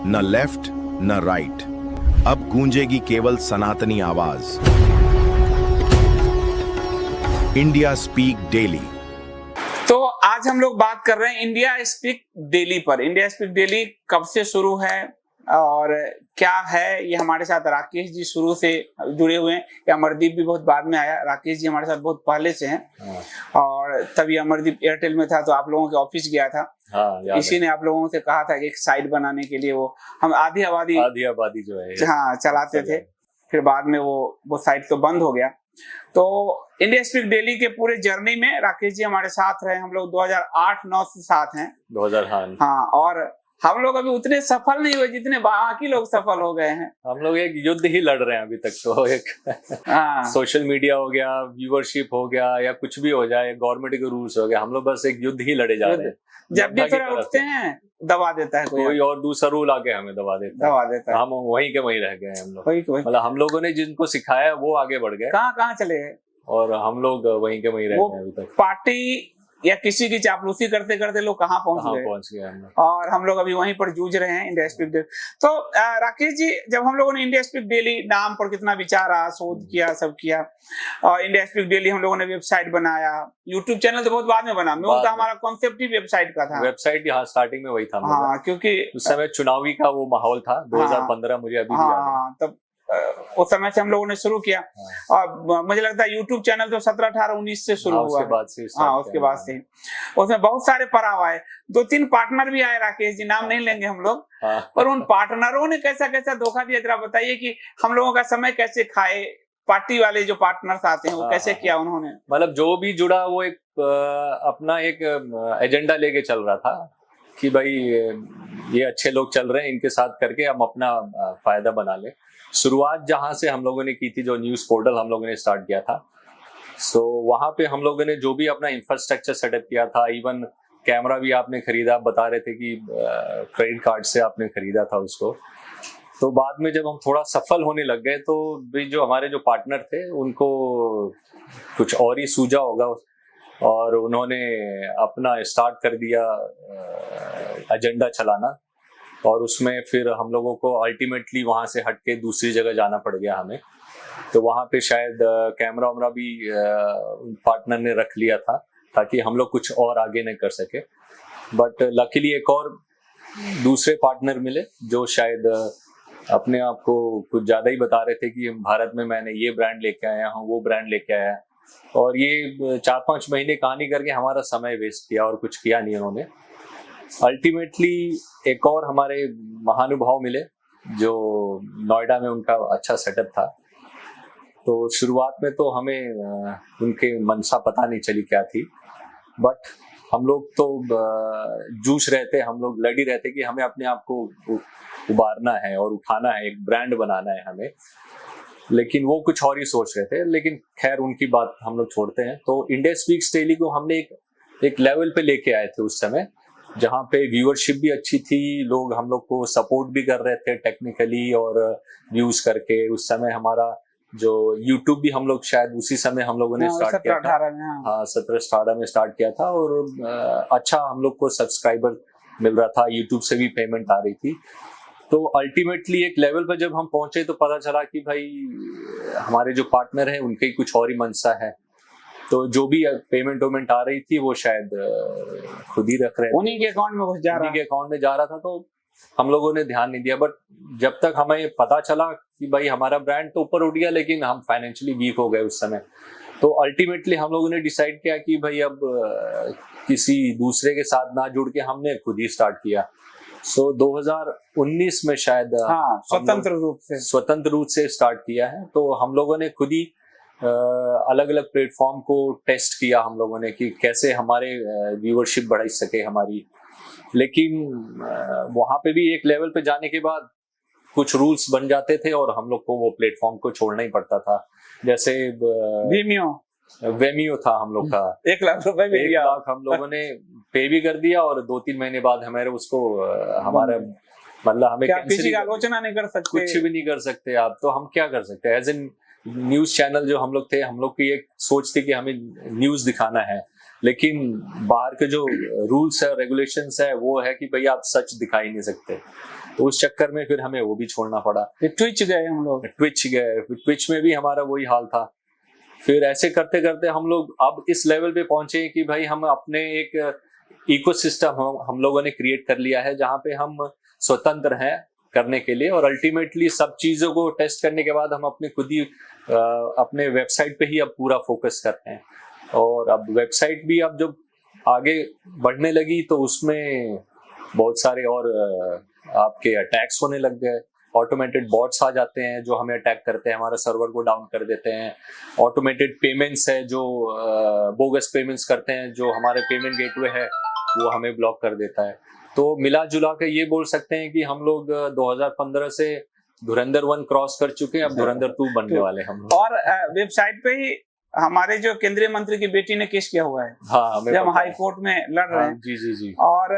न लेफ्ट न राइट, अब गूंजेगी केवल सनातनी आवाज। India speak daily. तो आज हम लोग बात कर रहे हैं इंडिया स्पीक डेली पर। इंडिया स्पीक डेली कब से शुरू है और क्या है, ये हमारे साथ राकेश जी शुरू से जुड़े हुए हैं। ये अमरदीप भी बहुत बाद में आया, राकेश जी हमारे साथ बहुत पहले से हैं। और तभी अमरदीप एयरटेल में था तो आप लोगों के ऑफिस गया था। इसी ने आप लोगों से कहा था कि एक साइट बनाने के लिए वो हम आधी आबादी जो है हाँ चलाते थे। फिर बाद में वो साइट तो बंद हो गया। तो इंडिया स्पीक डेली के पूरे जर्नी में राकेश जी हमारे साथ रहे। हम लोग 2008-9 से साथ हैं। 2000 हाँ, और हम लोग अभी उतने सफल नहीं हुए जितने बाकी लोग सफल हो गए हैं। हम लोग एक युद्ध ही लड़ रहे हैं अभी तक। तो एक सोशल मीडिया हो गया, व्यूअरशिप हो गया, या कुछ भी हो जाए, गवर्नमेंट के रूल्स हो गया, हम लोग बस एक युद्ध ही लड़े जा रहे हैं। जब भी थोड़ा उठते हैं दबा देता है कोई और दूसरा रूल आके हमें दबा देता है। हम वहीं के वहीं रह गए हम लोग। मतलब हम लोगों ने जिनको सिखाया वो आगे बढ़ गए, कहाँ चले गए और हम लोग वहीं के वहीं रह गए अभी तक। पार्टी या किसी की चापलूसी करते करते लोग कहाँ पहुंच गए और हम लोग अभी वहीं पर जूझ रहे हैं इंडिया स्पीक डेली। तो राकेश जी, जब हम लोगों ने इंडिया स्पीक डेली नाम पर कितना विचारा, शोध किया, सब किया, और इंडिया स्पीक डेली हम लोगों ने वेबसाइट बनाया, यूट्यूब चैनल तो बहुत बाद में बना। हमारा कॉन्सेप्ट ही वेबसाइट का था। वेबसाइट यहाँ स्टार्टिंग में वही था। हाँ, क्योंकि उस समय चुनावी का वो माहौल था 2015, मुझे अभी भी याद है। तब उस समय से हम लोगों ने शुरू किया। और मुझे लगता है यूट्यूब चैनल तो 17, 18, 19 से शुरू हुआ। उसके बाद से उसमें बहुत सारे पड़ाव आए। 2-3 पार्टनर भी आए राकेश जी, नाम नहीं लेंगे हम लोग। पर उन पार्टनरों ने कैसा कैसा धोखा दिया, जरा बताइए कि हम लोगों का समय कैसे खाए। पार्टी वाले जो पार्टनर्स आते हैं वो कैसे किया उन्होंने। मतलब जो भी जुड़ा वो एक अपना एक एजेंडा लेके चल रहा था कि भाई ये अच्छे लोग चल रहे हैं, इनके साथ करके हम अपना फायदा बना ले। शुरुआत जहां से हम लोगों ने की थी, जो न्यूज पोर्टल हम लोगों ने स्टार्ट किया था, सो वहां पे हम लोगों ने जो भी अपना इंफ्रास्ट्रक्चर सेटअप किया था, इवन कैमरा भी आपने खरीदा, आप बता रहे थे कि क्रेडिट कार्ड से आपने खरीदा था उसको। तो बाद में जब हम थोड़ा सफल होने लग गए तो भी जो हमारे जो पार्टनर थे उनको कुछ और ही सूझा होगा और उन्होंने अपना स्टार्ट कर दिया एजेंडा चलाना। और उसमें फिर हम लोगों को अल्टीमेटली वहां से हट के दूसरी जगह जाना पड़ गया हमें। तो वहां पे शायद कैमरा वैमरा भी पार्टनर ने रख लिया था ताकि हम लोग कुछ और आगे नहीं कर सके। बट लकीली एक और दूसरे पार्टनर मिले जो शायद अपने आप को कुछ ज्यादा ही बता रहे थे कि भारत में मैंने ये ब्रांड लेके आया हूँ, वो ब्रांड लेके आया। और ये 4-5 महीने कहानी करके हमारा समय वेस्ट किया और कुछ किया नहीं उन्होंने। अल्टीमेटली एक और हमारे महानुभाव मिले जो नोएडा में उनका अच्छा सेटअप था। तो शुरुआत में तो हमें उनके मनसा पता नहीं चली क्या थी, बट हम लोग तो जूझ रहे थे, हम लोग लड़ी रहे थे कि हमें अपने आप को उबारना है और उठाना है, एक ब्रांड बनाना है हमें। लेकिन वो कुछ और ही सोच रहे थे, लेकिन खैर उनकी बात हम लोग छोड़ते हैं। तो इंडिया स्पीक्स डेली को हमने एक लेवल पे लेके आए थे उस समय, जहाँ पे व्यूअरशिप भी अच्छी थी, लोग हम लोग को सपोर्ट भी कर रहे थे टेक्निकली और व्यूज करके। उस समय हमारा जो यूट्यूब भी हम लोग शायद उसी समय हम लोगों ने स्टार्ट किया था। हाँ, 17-18 में स्टार्ट किया था और अच्छा हम लोग को सब्सक्राइबर मिल रहा था, यूट्यूब से भी पेमेंट आ रही थी। तो अल्टीमेटली एक लेवल पर जब हम पहुंचे तो पता चला कि भाई हमारे जो पार्टनर हैं उनके कुछ और ही मनसा है। तो जो भी पेमेंट आ रही थी वो शायद खुद ही रख रहे थे, उन्हीं के अकाउंट में जा रहा था। तो हम लोगों ने ध्यान नहीं दिया। बट जब तक हमें पता चला कि भाई हमारा ब्रांड तो ऊपर उठ गया, लेकिन हम फाइनेंशियली वीक हो गए उस समय। तो अल्टीमेटली हम लोगों ने डिसाइड किया कि भाई अब किसी दूसरे के साथ ना जुड़ के हमने खुद ही स्टार्ट किया। 2019 में शायद स्वतंत्र रूप से स्टार्ट किया है। तो हम लोगों ने खुद ही अलग अलग प्लेटफॉर्म को टेस्ट किया हम लोगों ने कि कैसे हमारे व्यूअरशिप बढ़ा सके हमारी। लेकिन वहां पे भी एक लेवल पे जाने के बाद कुछ रूल्स बन जाते थे और हम लोग को वो प्लेटफॉर्म को छोड़ना ही पड़ता था। जैसे वेमियो था हम लोग का, 1 लाख रुपए भी दिया, 1 लाख हम लोगों ने पे भी कर दिया और 2-3 महीने बाद हमारे उसको हमारा मतलब हमें किसी की आलोचना नहीं कर सकते, कुछ भी नहीं कर सकते आप। तो हम क्या कर सकते हैं एज एन न्यूज चैनल जो हम लोग थे, हम लोग की एक सोच थी कि हमें न्यूज दिखाना है। लेकिन बाहर के जो रूल्स है रेगुलेशंस है वो है कि भाई आप सच दिखा ही नहीं सकते, तो उस चक्कर में फिर हमें वो भी छोड़ना पड़ा। ट्विच गए हम लोग, ट्विच गए, ट्विच में भी हमारा वही हाल था। फिर ऐसे करते करते हम लोग अब इस लेवल पे पहुंचे कि भाई हम अपने एक इकोसिस्टम हम लोगों ने क्रिएट कर लिया है जहाँ पे हम स्वतंत्र हैं करने के लिए, और अल्टीमेटली सब चीजों को टेस्ट करने के बाद हम अपने खुद ही अपने वेबसाइट पे ही अब पूरा फोकस करते हैं। और अब वेबसाइट भी अब जब आगे बढ़ने लगी तो उसमें बहुत सारे और आपके अटैक्स होने लग गए। ऑटोमेटेड बॉट्स आ जाते हैं जो हमें अटैक करते हैं, हमारे सर्वर को डाउन कर देते हैं। ऑटोमेटेड पेमेंट्स है जो बोगस पेमेंट्स करते हैं, जो हमारे पेमेंट गेटवे है वो हमें ब्लॉक कर देता है। तो मिला जुला के ये बोल सकते हैं कि हम लोग 2015 से धुरंधर 1 क्रॉस कर चुके हैं, अब धुरंधर 2 बनने वाले हम लोग। और वेबसाइट पे ही हमारे जो केंद्रीय मंत्री की बेटी ने केस किया हुआ है, हाँ, जब हाई कोर्ट में लड़ रहे हैं। जी जी जी। और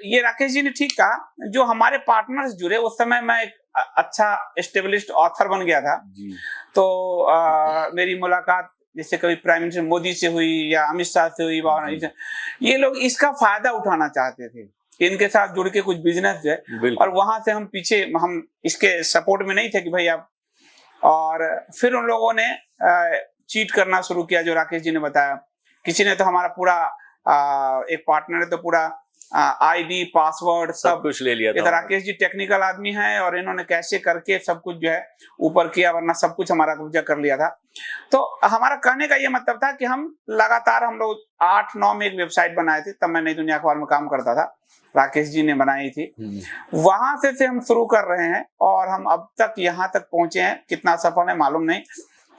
ये राकेश जी ने ठीक कहा, जो हमारे पार्टनर्स जुड़े, उस समय मैं एक अच्छा एस्टेब्लिश्ड ऑथर बन गया था जी। तो मेरी मुलाकात जैसे कभी प्राइम मिनिस्टर मोदी से हुई या अमित शाह से हुई, ये लोग इसका फायदा उठाना चाहते थे, इनके साथ जुड़ के कुछ बिजनेस जो है, और वहां से हम पीछे, हम इसके सपोर्ट में नहीं थे कि भाई आप। और फिर उन लोगों ने चीट करना शुरू किया, जो राकेश जी ने बताया। किसी ने तो हमारा पूरा एक पार्टनर ने तो पूरा आईडी पासवर्ड सब कुछ ले लिया था। इधर राकेश जी टेक्निकल आदमी हैं और इन्होंने कैसे करके सब कुछ जो है ऊपर किया, वरना सब कुछ हमारा कब्जा कर लिया था। तो हमारा कहने का ये मतलब था कि हम लगातार, हम लोग 8-9 में एक वेबसाइट बनाए थे, तब मैं नई दुनिया अखबार में काम करता था, राकेश जी ने बनाई थी। वहां से हम शुरू कर रहे हैं और हम अब तक यहाँ तक पहुंचे हैं। कितना सफल है मालूम नहीं,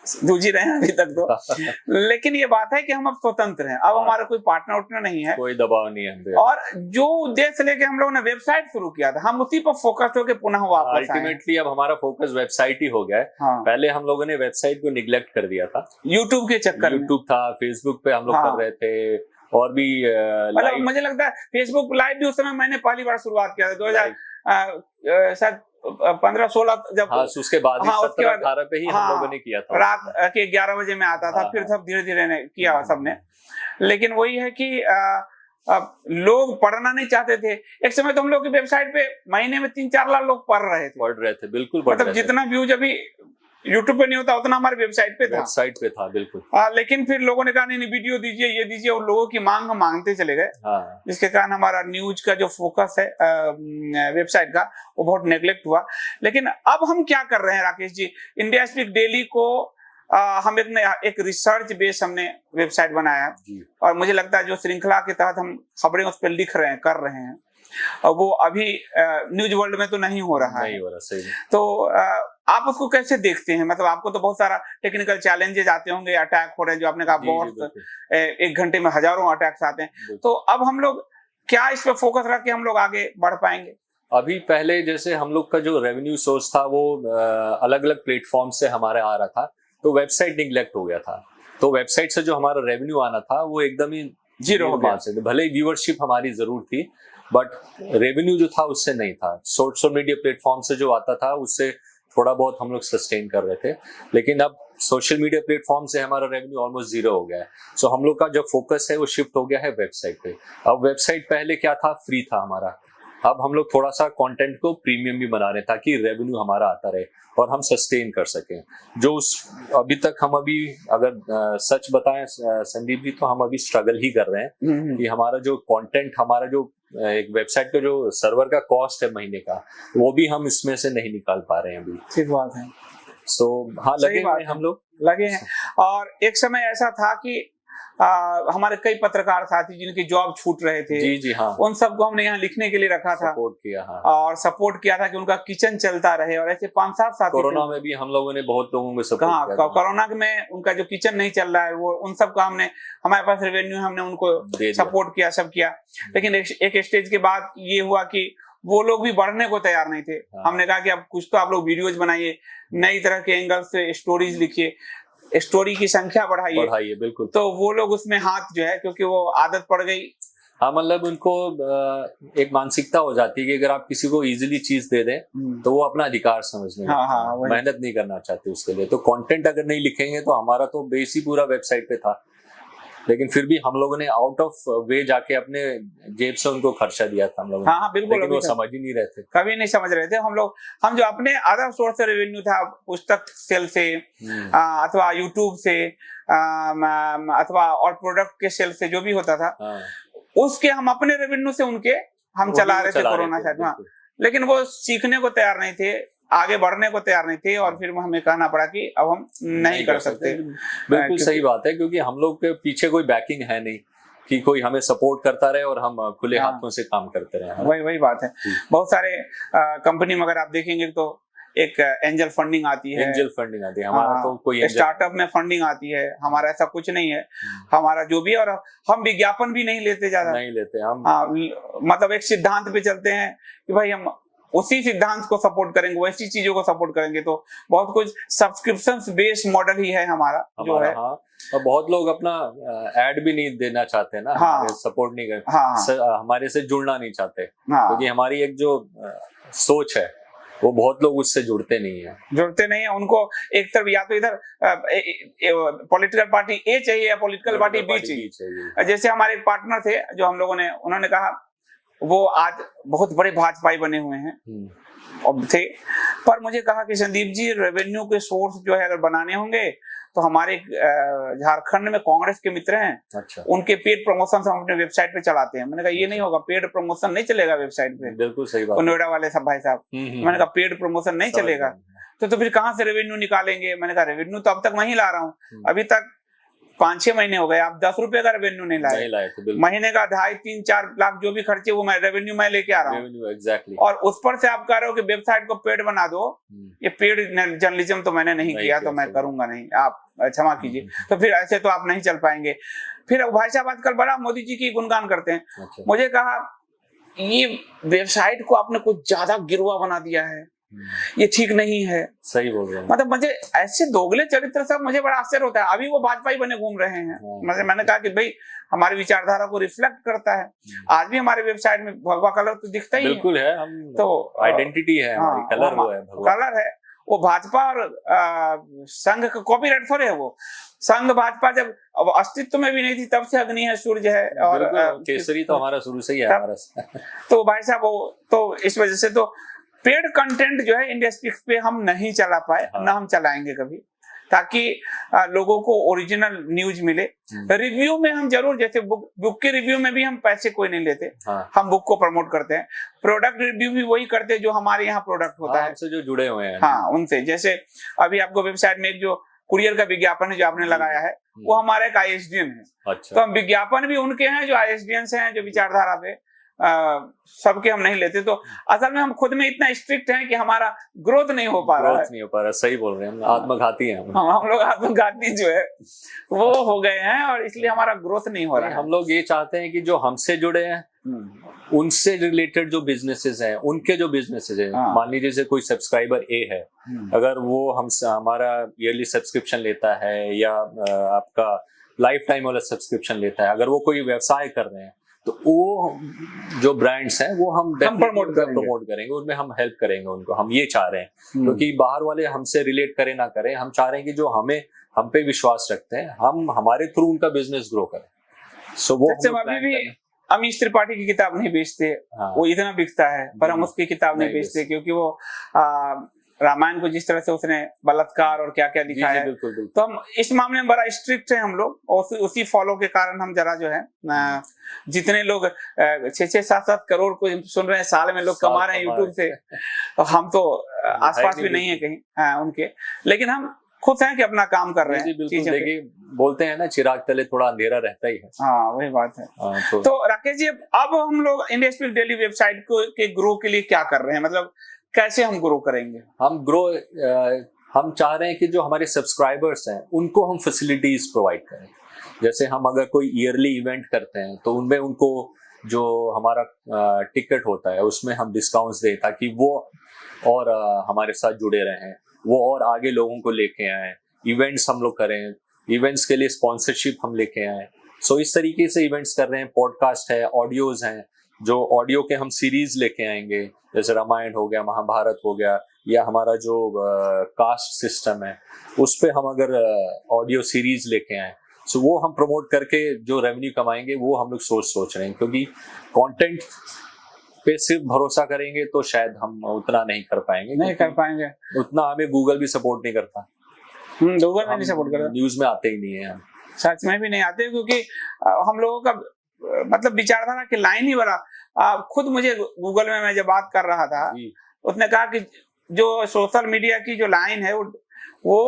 जूझ ही रहे हैं अभी तक तो। लेकिन ये बात है कि हम अब स्वतंत्र हैं, अब हमारा कोई पार्टनर उठना नहीं है, कोई दबाव नहीं है। और जो उद्देश्य लेके हम लोगों ने वेबसाइट शुरू किया था, हम उसी पर फोकस होकर पुनः वापस आए। अल्टीमेटली अब हमारा फोकस वेबसाइट ही हो गया है। हाँ। पहले हम लोगों ने वेबसाइट को निग्लेक्ट कर दिया था, यूट्यूब के चक्कर में। यूट्यूब था, फेसबुक पे हम लोग कर रहे थे, और भी मतलब मुझे लगता है फेसबुक लाइव भी उस समय मैंने पहली बार शुरुआत किया था, 2000 15-16 जब। हाँ, उसके बाद हाँ, 17-18 पे ही हम लोगों ने किया था। रात के 11 बजे में आता था, फिर सब धीरे धीरे किया सबने। लेकिन वही है कि लोग पढ़ना नहीं चाहते थे। एक समय तो हम लोग की वेबसाइट पे महीने में 3-4 लाख लोग पढ़ रहे थे, बिल्कुल। मतलब जितना व्यूज अभी यूट्यूब पे नहीं होता उतना हमारे वेबसाइट पे था। बिल्कुल। लेकिन फिर लोगों ने कहा नहीं वीडियो दीजिए, ये दीजिए, और लोगों की मांग हम मांगते चले गए। हाँ। जिसके कारण हमारा न्यूज का जो फोकस है वेबसाइट का, वो बहुत नेग्लेक्ट हुआ। लेकिन अब हम क्या कर रहे हैं Rakesh ji, India speak daily को हम एक रिसर्च बेस हमने वेबसाइट बनाया है, और मुझे लगता है जो श्रृंखला के तहत हम खबरें उस पर लिख रहे हैं, कर रहे हैं, और वो अभी न्यूज वर्ल्ड में तो नहीं हो रहा है। सही। तो आप उसको कैसे देखते हैं? मतलब आपको तो बहुत सारा टेक्निकल चैलेंजेस आते होंगे, अटैक हो रहे हैं, जो आपने कहा बहुत 1 घंटे में हजारों अटैक्स आते हैं। तो अब हम लोग क्या इस पे फोकस रख के हम लोग आगे बढ़ पाएंगे? अभी पहले जैसे हम लोग का जो रेवेन्यू सोर्स था वो अलग अलग प्लेटफॉर्म से हमारे आ रहा था, तो वेबसाइट निग्लेक्ट हो गया था। तो वेबसाइट से जो हमारा रेवेन्यू आना था वो एकदम ही जीरो हो गया। भले ही व्यूअरशिप हमारी जरूर थी, बट रेवेन्यू जो था उससे नहीं था। सोशल मीडिया प्लेटफॉर्म से जो आता था उससे थोड़ा बहुत हम लोग सस्टेन कर रहे थे, लेकिन अब सोशल मीडिया प्लेटफॉर्म से हमारा रेवेन्यू ऑलमोस्ट 0 हो गया है। सो हम लोग का जो फोकस है वो शिफ्ट हो गया है वेबसाइट पे। अब वेबसाइट पहले क्या था, फ्री था हमारा, अब हम लोग थोड़ा सा कंटेंट को प्रीमियम भी बना रहे ताकि रेवेन्यू हमारा आता रहे और हम सस्टेन कर सकें। जो अभी तक हम अगर सच बताएं संदीप जी, तो हम अभी स्ट्रगल ही कर रहे हैं कि हमारा जो कंटेंट, हमारा जो एक वेबसाइट का जो सर्वर का कॉस्ट है महीने का, वो भी हम इसमें से नहीं निकाल पा रहे हैं अभी। ठीक बात है। सो हाँ, हम लोग लगे हैं। और एक समय ऐसा था कि हमारे कई पत्रकार साथी जिनकी जॉब छूट रहे थे, जी हाँ, उन सबको हमने यहाँ लिखने के लिए रखा था, सपोर्ट किया। हाँ। और सपोर्ट किया था कि उनका किचन चलता रहे। और ऐसे 5-7 साथी, कोरोना में भी हम लोगों ने बहुत लोगों को सपोर्ट किया। कोरोना में उनका जो किचन नहीं चल रहा है, वो उन सबका हमने, हमारे पास रेवेन्यू, हमने उनको सपोर्ट किया, सब किया। लेकिन एक स्टेज के बाद ये हुआ कि वो लोग भी बढ़ने को तैयार नहीं थे। हमने कहा कि अब कुछ तो आप लोग वीडियोज बनाइए, नई तरह के एंगल से स्टोरीज लिखिए, स्टोरी की संख्या बढ़ाइए। बिल्कुल। तो वो लोग उसमें हाथ जो है, क्योंकि वो आदत पड़ गई। हाँ, मतलब उनको एक मानसिकता हो जाती है कि अगर आप किसी को इजीली चीज दे दें तो वो अपना अधिकार समझने मेहनत नहीं करना चाहते उसके लिए। तो कंटेंट अगर नहीं लिखेंगे तो हमारा तो बेस ही पूरा वेबसाइट पे था। लेकिन फिर भी हम लोगों ने आउट ऑफ वे जाके अपने जेब से उनको खर्चा दिया था हम लोगों ने। हाँ हाँ बिल्कुल, लेकिन वो अभी तक समझ ही नहीं रहे थे। कभी नहीं समझ रहे थे हम लोग। हम जो अपने अदर सोर्स से रेवेन्यू था, पुस्तक सेल से अथवा यूट्यूब से अथवा और प्रोडक्ट के सेल से जो भी होता था, उसके हम अपने रेवेन्यू से उनके हम चला रहे थे कोरोना साइड में। लेकिन वो सीखने को तैयार नहीं थे, आगे बढ़ने को तैयार नहीं थे, और फिर हमें कहना पड़ा कि अब हम नहीं कर सकते। बिल्कुल सही बात है, क्योंकि हम लोग के पीछे कोई बैकिंग है नहीं कि कोई हमें सपोर्ट करता रहे और हम खुले हाथों से काम करते रहे। वही बात है। बहुत सारे कंपनी में अगर आप देखेंगे तो एक एंजल फंडिंग आती है, हमारा तो कोई स्टार्टअप में फंडिंग आती है, हमारा ऐसा कुछ नहीं है। हमारा जो भी, और हम विज्ञापन भी नहीं लेते, ज्यादा नहीं लेते हम। मतलब एक सिद्धांत पे चलते हैं कि भाई हम उसी सिद्धांत को सपोर्ट करेंगे, वैसी चीजों को सपोर्ट करेंगे। तो बहुत कुछ सब्सक्रिप्शन बेस्ड मॉडल ही है हमारा जो है। और बहुत लोग अपना ऐड भी नहीं देना चाहते ना, सपोर्ट नहीं करते, हमारे से जुड़ना नहीं चाहते, क्योंकि हमारी एक जो सोच है वो बहुत लोग उससे जुड़ते नहीं है। उनको एक तरफ या तो इधर पॉलिटिकल पार्टी ए चाहिए या पॉलिटिकल पार्टी बी चाहिए। जैसे हमारे एक पार्टनर थे जो हम लोगों ने, उन्होंने कहा वो आज बहुत बड़े भाजपाई बने हुए हैं अब थे, पर मुझे कहा कि संदीप जी रेवेन्यू के सोर्स जो है अगर बनाने होंगे तो हमारे झारखंड में कांग्रेस के मित्र हैं, अच्छा, उनके पेड प्रमोशन हम अपने वेबसाइट पे चलाते हैं। मैंने कहा ये नहीं होगा, पेड प्रमोशन नहीं चलेगा वेबसाइट पे। बिल्कुल सही बात, नोएडा वाले सब भाई साहब। मैंने कहा पेड प्रमोशन नहीं चलेगा तो फिर कहाँ से रेवेन्यू निकालेंगे। मैंने कहा रेवेन्यू तो अब तक मैं ही ला रहा हूँ, अभी तक 5-6 महीने हो गए, आप 10 रुपए का रेवेन्यू नहीं लाए तो महीने का 2.5-3-4 लाख जो भी खर्चे वो मैं रेवेन्यू मैं लेके आ रहा हूँ। एग्जैक्टली। और उस पर से आप कह रहे हो कि वेबसाइट को पेड बना दो, ये पेड जर्नलिज्म तो मैंने नहीं किया, तो मैं करूंगा नहीं, आप क्षमा कीजिए। तो फिर ऐसे तो आप नहीं चल पाएंगे। फिर भाई साहब आजकल बड़ा मोदी जी की गुणगान करते हैं। मुझे कहा ये वेबसाइट को आपने कुछ ज्यादा गिरुआ बना दिया है, ये ठीक नहीं है। सही बोल रहे हैं। मतलब मुझे ऐसे दोगले चरित्र सब मुझे बड़ा आश्चर्य होता है। अभी वो भाजपा बने घूम रहे हैं। मैंने कहा कि भाई हमारी विचारधारा को रिफ्लेक्ट करता है। आज भी हमारे वेबसाइट में भगवा कलर तो दिखता ही बिल्कुल है, हम तो आइडेंटिटी है हमारी, कलर वो है, कलर है वो। भाजपा और संघ का कॉपीराइट थोड़े है वो। संघ भाजपा जब अस्तित्व में भी नहीं थी तब से अग्नि है, सूर्य है, और केसरी तो हमारा शुरू से ही है हमारा। तो भाई साहब वो तो इस वजह से तो पेड कंटेंट जो है इंडिया स्पीक्स पे हम नहीं चला पाए, ना हम चलाएंगे कभी, ताकि लोगों को ओरिजिनल न्यूज मिले। रिव्यू में हम जरूर, जैसे बुक के रिव्यू में भी हम पैसे कोई नहीं लेते, हम बुक को प्रमोट करते हैं। प्रोडक्ट रिव्यू भी वही करते हैं जो हमारे यहाँ प्रोडक्ट होता है, जो जुड़े हुए हैं, उनसे। जैसे अभी आपको वेबसाइट में एक जो कुरियर का विज्ञापन है जो आपने लगाया है, वो हमारे एक ISDN है। तो हम विज्ञापन भी उनके हैं जो ISDN हैं, जो विचारधारा पे सबके हम नहीं लेते। तो असल में हम खुद में इतना स्ट्रिक्ट हैं कि हमारा ग्रोथ नहीं हो पा रहा है। सही बोल रहे हैं, हम आत्मघाती हैं। हम लोग आत्मघाती जो है वो हो गए हैं, और इसलिए हमारा ग्रोथ नहीं हो रहा है। हम लोग ये चाहते हैं कि जो हमसे जुड़े हैं उनसे रिलेटेड जो बिजनेसेस हैं, उनके जो बिजनेसेस हैं, मान लीजिए जैसे कोई सब्सक्राइबर ए है, अगर वो हमसे हमारा ईयरली सब्सक्रिप्शन लेता है या आपका लाइफ टाइम वाला सब्सक्रिप्शन लेता है, अगर वो कोई व्यवसाय कर रहे हैं तो वो जो ब्रांड्स हैं वो हम प्रमोट करेंगे, उनमें हम हेल्प करेंगे उनको। हम ये चाह रहे हैं, क्योंकि बाहर वाले हमसे रिलेट करें ना करें, हम चाह रहे हैं कि जो हम पे विश्वास रखते हैं, हम हमारे थ्रू उनका बिजनेस ग्रो करें। सो वो अभी भी अमीश त्रिपाठी की किताब नहीं बेचते, वो इतना बिकता है, पर हम उसकी किताब नहीं बेचते, क्योंकि वो रामायण को जिस तरह से उसने बलात्कार और क्या क्या दिखाया है, तो हम इस मामले में बड़ा स्ट्रिक्ट है हम लोग। और उसी फॉलो के कारण हम जरा जो है, जितने लोग 6-7 करोड़ को सुन रहे हैं साल में, लोग कमा रहे हैं यूट्यूब से, तो हम तो आसपास भी नहीं है कहीं उनके, लेकिन हम खुश हैं कि अपना काम कर रहे हैं। देखिए बोलते हैं ना, चिराग तले थोड़ा अंधेरा रहता ही है। वही बात है। तो राकेश जी, अब हम लोग इंडिया स्पीक डेली वेबसाइट के ग्रो के लिए क्या कर रहे हैं, मतलब कैसे हम ग्रो करेंगे? हम चाह रहे हैं कि जो हमारे सब्सक्राइबर्स हैं उनको हम फैसिलिटीज प्रोवाइड करें। जैसे हम अगर कोई ईयरली इवेंट करते हैं तो उनमें उनको जो हमारा टिकट होता है उसमें हम डिस्काउंट्स दें, ताकि वो और हमारे साथ जुड़े रहें, वो और आगे लोगों को लेके आए। इवेंट्स हम लोग करें, इवेंट्स के लिए स्पॉन्सरशिप हम लेके आए। सो इस तरीके से इवेंट्स कर रहे हैं। पॉडकास्ट है, ऑडियोज हैं, जो ऑडियो के हम सीरीज लेके आएंगे, जैसे रामायण हो गया, महाभारत हो गया, या हमारा जो कास्ट सिस्टम है उस पे हम अगर ऑडियो सीरीज लेके आए, सो वो हम प्रमोट करके जो रेवेन्यू कमाएंगे वो हम लोग सोच रहे हैं, क्योंकि कंटेंट पे सिर्फ भरोसा करेंगे तो शायद हम उतना नहीं कर पाएंगे, उतना हमें गूगल भी सपोर्ट नहीं करता। गूगल में नहीं सपोर्ट करता, न्यूज में आते ही नहीं है हम, सच में भी नहीं आते, क्योंकि हम लोगों का मतलब विचारधारा की लाइन ही बड़ा। खुद मुझे गूगल में मैं जब बात कर रहा था, उसने कहा कि जो सोशल मीडिया की जो लाइन है वो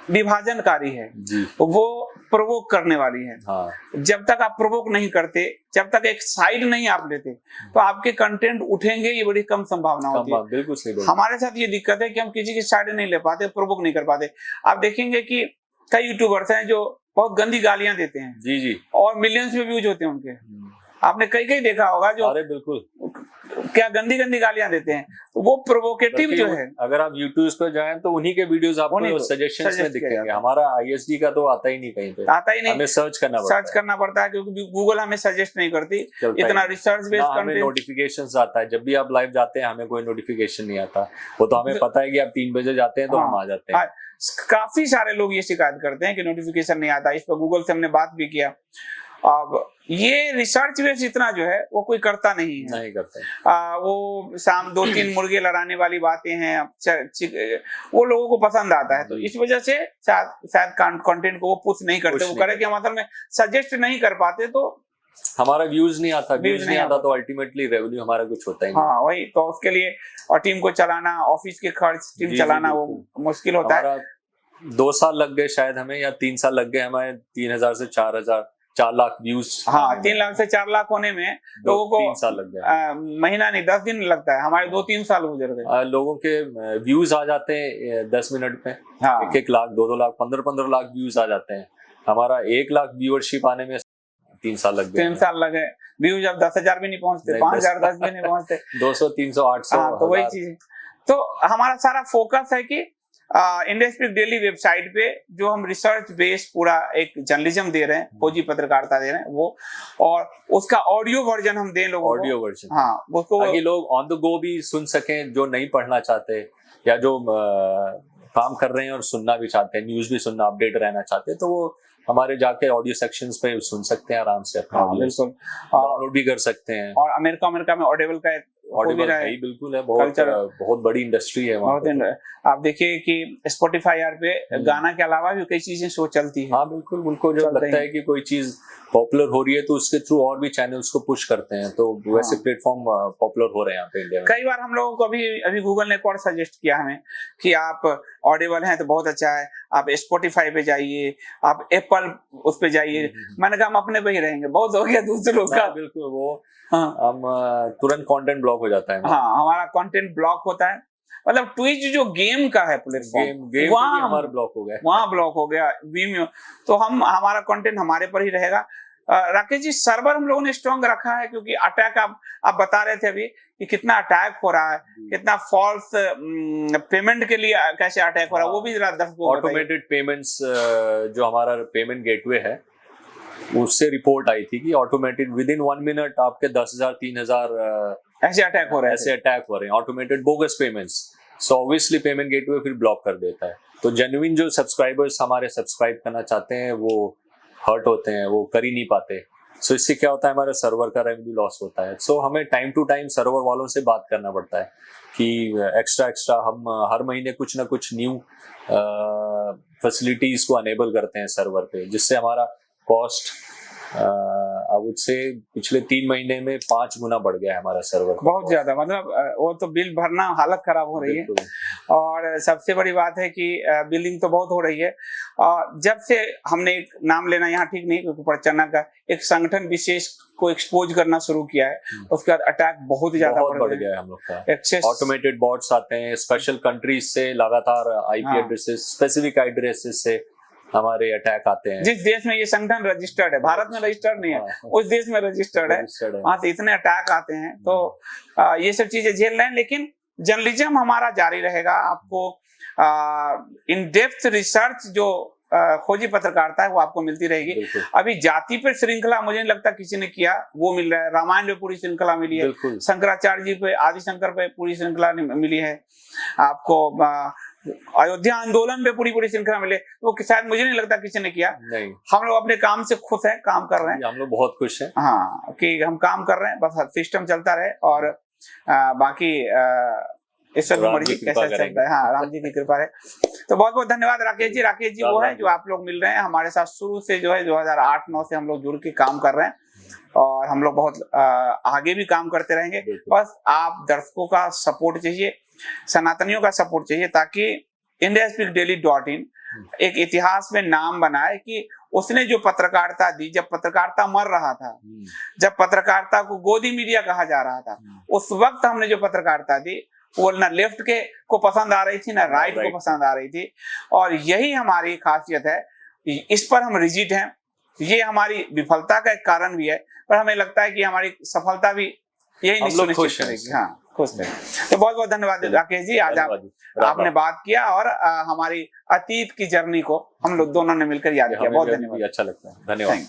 विभाजनकारी है, वो प्रोवोक करने वाली है। हाँ। जब तक आप प्रोवोक नहीं करते, जब तक एक साइड नहीं आप लेते, तो आपके कंटेंट उठेंगे ये बड़ी कम संभावना होती है। बिल्कुल सही। हमारे साथ ये दिक्कत है कि हम किसी की साइड नहीं ले पाते, प्रोवोक नहीं कर पाते। आप देखेंगे कि कई यूट्यूबर्स हैं जो बहुत गंदी गालियां देते हैं, जी, और मिलियंस में व्यूज होते हैं उनके। आपने कई देखा होगा जो अरे बिल्कुल क्या गंदी गालियां देते हैं, वो प्रोवोकेटिव जो है। अगर आप YouTube पे जाएं तो उन्हीं के वीडियोस आपको सजेशंस में दिखेंगे। हमारा ISD का तो आता ही नहीं कहीं पे, आता ही नहीं, हमें सर्च करना पड़ता है, क्योंकि गूगल हमें सजेस्ट नहीं करती इतना रिसर्च बेस्ड कंटेंट। हमें नोटिफिकेशंस आता है, जब भी आप लाइव जाते हैं हमें कोई नोटिफिकेशन नहीं आता, वो तो हमें पता है कि आप 3 बजे जाते हैं तो हम आ जाते हैं। काफी सारे लोग ये शिकायत करते हैं कि नोटिफिकेशन नहीं आता। इस पर गूगल से हमने बात भी किया। अब ये रिसर्च बेस इतना जो है वो कोई करता नहीं है, नहीं करता। वो शाम 2-3 मुर्गे लड़ाने वाली बातें हैं, वो लोगों को पसंद आता है, तो इस वजह से शायद कंटेंट को वो पुश नहीं करते। वो करे कि हम असल में सजेस्ट नहीं कर पाते, तो हमारा व्यूज नहीं आता, तो अल्टीमेटली रेवेन्यू हमारा कुछ होता ही नहीं। हाँ वही तो, उसके लिए और टीम को चलाना, ऑफिस के खर्च, टीम चलाना वो मुश्किल होता है। 2 साल लग गए शायद हमें, या 3 साल लग गए हमें 3000 से 4 लाख व्यूज। हाँ, 3 लाख से 4 लाख होने में लोगों को 3 साल लग गए, महीना नहीं 10 दिन लगता है। हमारे 2-3 साल गुजर गए। लोगों के व्यूज आ जाते हैं 10 मिनट में। हाँ। 1 लाख, 2 लाख, 15 लाख व्यूज आ जाते हैं। हमारा 1 लाख व्यूअरशिप आने में 3 साल लग गए। 3 साल लगे। व्यूज अब 10,000 भी नहीं पहुंचते, 5,000 10 भी नहीं पहुंचते, 200, 300, 800। हाँ, तो वही चीज। तो हमारा सारा फोकस है कि इंडिया स्पीक डेली वेबसाइट पे जो हम रिसर्च बेस्ड पूरा एक जर्नलिज्म दे रहे हैं, फौजी पत्रकारिता दे रहे हैं वो, और उसका ऑडियो वर्जन हम दें लोगों को। ऑडियो वर्जन, हाँ, उसको ताकि लोग ऑन द गो भी सुन सकें, जो नहीं पढ़ना चाहते या जो काम कर रहे हैं और सुनना भी चाहते हैं, न्यूज भी सुनना, अपडेट रहना चाहते हैं, तो वो हमारे जाके ऑडियो सेक्शंस पे सुन सकते हैं आराम से। बिल्कुल डाउनलोड भी कर सकते हैं। और अमेरिका में ऑडिबल का ऑडिबल है, बिल्कुल है, बहुत बड़ी इंडस्ट्री है वहाँ। आप देखिए कि स्पॉटिफाई पे गाना के अलावा भी कई चीजें शो चलती है। हाँ बिल्कुल, उनको जब लगता है कि कोई चीज पॉपुलर हो रही है तो उसके थ्रू और भी चैनल्स को पुश करते हैं, तो वैसे प्लेटफॉर्म पॉपुलर हो रहे हैं यहाँ पे इंडिया में। कई बार हम लोगों को अभी गूगल ने एक और सजेस्ट किया हमें कि आप ऑडिबल हैं तो बहुत अच्छा है, आप स्पॉटिफाई पे जाइए, आप एप्पल उस पे जाइए। मैंने कहा हम अपने पे ही रहेंगे, बहुत हो गया दूसरों का। बिल्कुल, वो हम तुरंत कंटेंट ब्लॉक हो जाता है। हाँ, हमारा कंटेंट ब्लॉक होता है। मतलब ट्विच जो गेम का है प्लेटफॉर्म, वहाँ हमारा ब्लॉक हो गया, वहाँ ब्लॉक हो गया वीमियो। तो हमारा कंटेंट हमारे पर ही रहेगा। राकेश जी, सर्वर हम लोगों ने स्ट्रॉन्ग रखा है, क्योंकि अटैक आप बता रहे थे अभी कि कितना अटैक हो रहा है, कितना फॉल्स पेमेंट के लिए कैसे अटैक हो रहा है, वो भी जरा दर्शकों। ऑटोमेटेड पेमेंट्स, जो हमारा पेमेंट गेटवे है, उससे रिपोर्ट आई थी कि ऑटोमेटेड विद इन 1 मिनट आपके 10,000, 3,000 ऐसे अटैक हो रहे हैं, automated bogus payments. So obviously payment gateway फिर ब्लॉक कर देता है। तो जेन्युइन जो सब्सक्राइबर्स हमारे सब्सक्राइब करना चाहते हैं वो हर्ट होते हैं, वो कर ही नहीं पाते। सो इससे क्या होता है, हमारे सर्वर का रेवेन्यू लॉस होता है। सो हमें टाइम टू टाइम सर्वर वालों से बात करना पड़ता है कि एक्स्ट्रा हम हर महीने कुछ ना कुछ न्यू फैसिलिटीज को अनेबल करते हैं सर्वर पे, जिससे हमारा कॉस्ट आई वुड से पिछले 3 महीने में 5 गुना बढ़ गया है हमारा सर्वर। बहुत ज्यादा, मतलब वो तो बिल भरना हालत खराब हो रही है। और सबसे बड़ी बात है कि बिलिंग तो बहुत हो रही है। जब से हमने एक नाम लेना यहाँ ठीक नहीं, क्योंकि प्रचना का एक संगठन विशेष को एक्सपोज करना शुरू किया है, उसके बाद अटैक बहुत ज्यादा बढ़ गया है हम लोग का। ऑटोमेटेड बॉट्स आते हैं स्पेशल कंट्रीज से, लगातार आईपी एड्रेसेस, स्पेसिफिक एड्रेसेस से हमारे अटैक आते हैं। जिस देश में ये संगठन रजिस्टर्ड है, भारत में रजिस्टर्ड नहीं है, उस देश में रजिस्टर्ड है, वहां से इतने अटैक आते हैं। तो ये सब चीजें झेल रहे हैं, लेकिन जर्नलिज्म हमारा जारी रहेगा। आपको इन डेप्थ रिसर्च जो खोजी पत्रकारिता है वो आपको मिलती रहेगी। अभी जाति पर श्रृंखला मुझे नहीं लगता किसी ने किया, वो मिल रहा है। रामायण पे पूरी श्रृंखला मिली है, शंकराचार्य जी पे, आदि शंकर पे पूरी श्रृंखला मिली है आपको। अयोध्या आंदोलन पे पूरी पूरी श्रृंखला मिले, वो शायद मुझे नहीं लगता किसी ने किया। नहीं, हम लोग अपने काम से खुश हैं, काम कर रहे हैं, हम लोग बहुत खुश हैं। हाँ, कि हम काम कर रहे हैं, बस सिस्टम चलता रहे और बाकी ईश्वर की मर्जी कैसा चलता है, हाँ, राम जी की कृपा है। तो बहुत बहुत धन्यवाद राकेश जी। राकेश जी वो है जो आप लोग मिल रहे हैं हमारे साथ शुरू से, जो है 2008-9 से हम लोग जुड़ के काम कर रहे हैं और हम लोग बहुत आगे भी काम करते रहेंगे। बस आप दर्शकों का सपोर्ट चाहिए, सनातनियों का सपोर्ट चाहिए, ताकि indiaspeakdaily.in एक इतिहास में नाम बनाए कि उसने जो पत्रकारिता दी, जब पत्रकारिता मर रहा था, जब पत्रकारिता को गोदी मीडिया कहा जा रहा था, उस वक्त हमने जो पत्रकारिता दी वो न लेफ्ट के को पसंद आ रही थी, न राइट को पसंद आ रही थी। और यही हमारी खासियत है, इस पर हम रिजिड हैं। ये हमारी विफलता का एक कारण भी है, पर हमें लगता है कि हमारी सफलता भी यही सुनिश्चित करेगी। हाँ, खुश है। तो बहुत बहुत धन्यवाद राकेश जी, आज आपने बात किया और हमारी अतीत की जर्नी को हम लोग दोनों ने मिलकर याद किया। बहुत धन्यवाद, अच्छा लगता है। धन्यवाद।